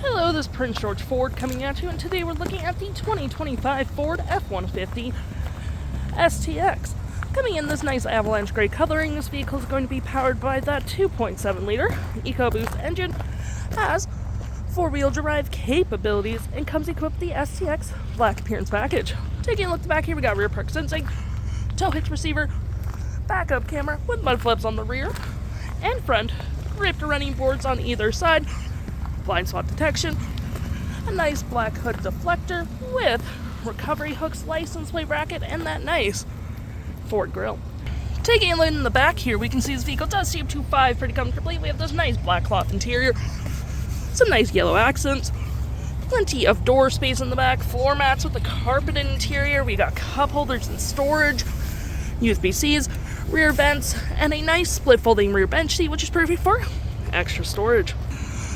Hello, this is Prince George Ford coming at you, and today we're looking at the 2025 Ford F-150 STX. Coming in this nice avalanche gray coloring, this vehicle is going to be powered by that 2.7 liter EcoBoost engine, has four-wheel drive capabilities, and comes equipped with the STX black appearance package. Taking a look at the back here, we got rear park sensing, tow hitch receiver, backup camera with mud flaps on the rear, and front, ripped running boards on either side, blind spot detection, a nice black hood deflector with recovery hooks, license plate bracket, and that nice Ford grille. Taking a look in the back here, we can see this vehicle does seat 2.5 pretty comfortably. We have this nice black cloth interior, some nice yellow accents, plenty of door space in the back, floor mats with a carpeted interior. We got cup holders and storage, USB-Cs, rear vents, and a nice split folding rear bench seat, which is perfect for extra storage.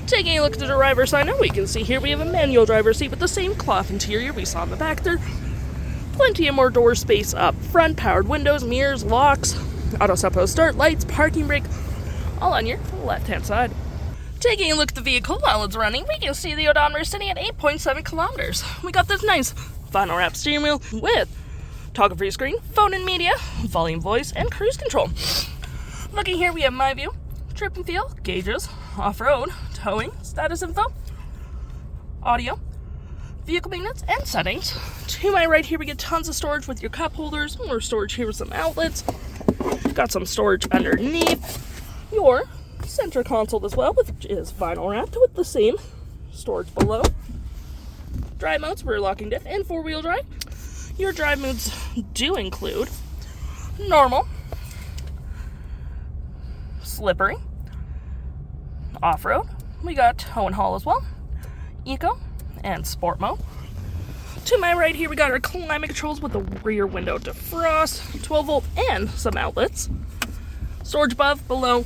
Taking a look at the driver's side now, we can see here we have a manual driver's seat with the same cloth interior we saw in the back there. Plenty of more door space up front, powered windows, mirrors, locks, auto stop start, lights, parking brake, all on your left-hand side. Taking a look at the vehicle while it's running, we can see the odometer sitting at 8.7 kilometers. We got this nice vinyl wrap steering wheel with toggle free screen, phone and media, volume, voice, and cruise control. Looking here, we have my view, trip and feel, gauges, off-road, towing, status info, audio, vehicle maintenance, and settings. To my right here, we get tons of storage with your cup holders, more storage here with some outlets. Got some storage underneath your center console as well, which is vinyl wrapped with the same storage below. Drive modes, rear locking diff, and four-wheel drive. Your drive modes do include normal, slippery, off-road. We got tow and haul as well, eco, and sport mode. To my right here, we got our climate controls with the rear window defrost, 12 volt, and some outlets. Storage above, below,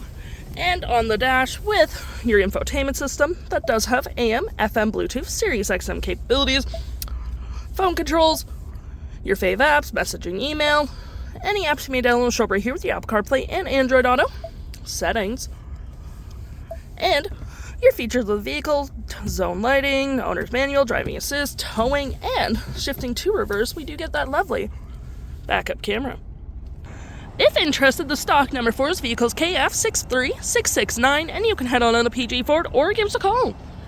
and on the dash with your infotainment system that does have AM, FM, Bluetooth, Sirius XM capabilities, phone controls, your fave apps, messaging, email, any apps you may download show up right here with your Apple CarPlay and Android Auto, settings, and your features of the vehicle, zone lighting, owner's manual, driving assist, towing, and shifting to reverse. We do get that lovely backup camera. If interested, the stock number for this vehicle is KF63669, and you can head on to PG Ford or give us a call.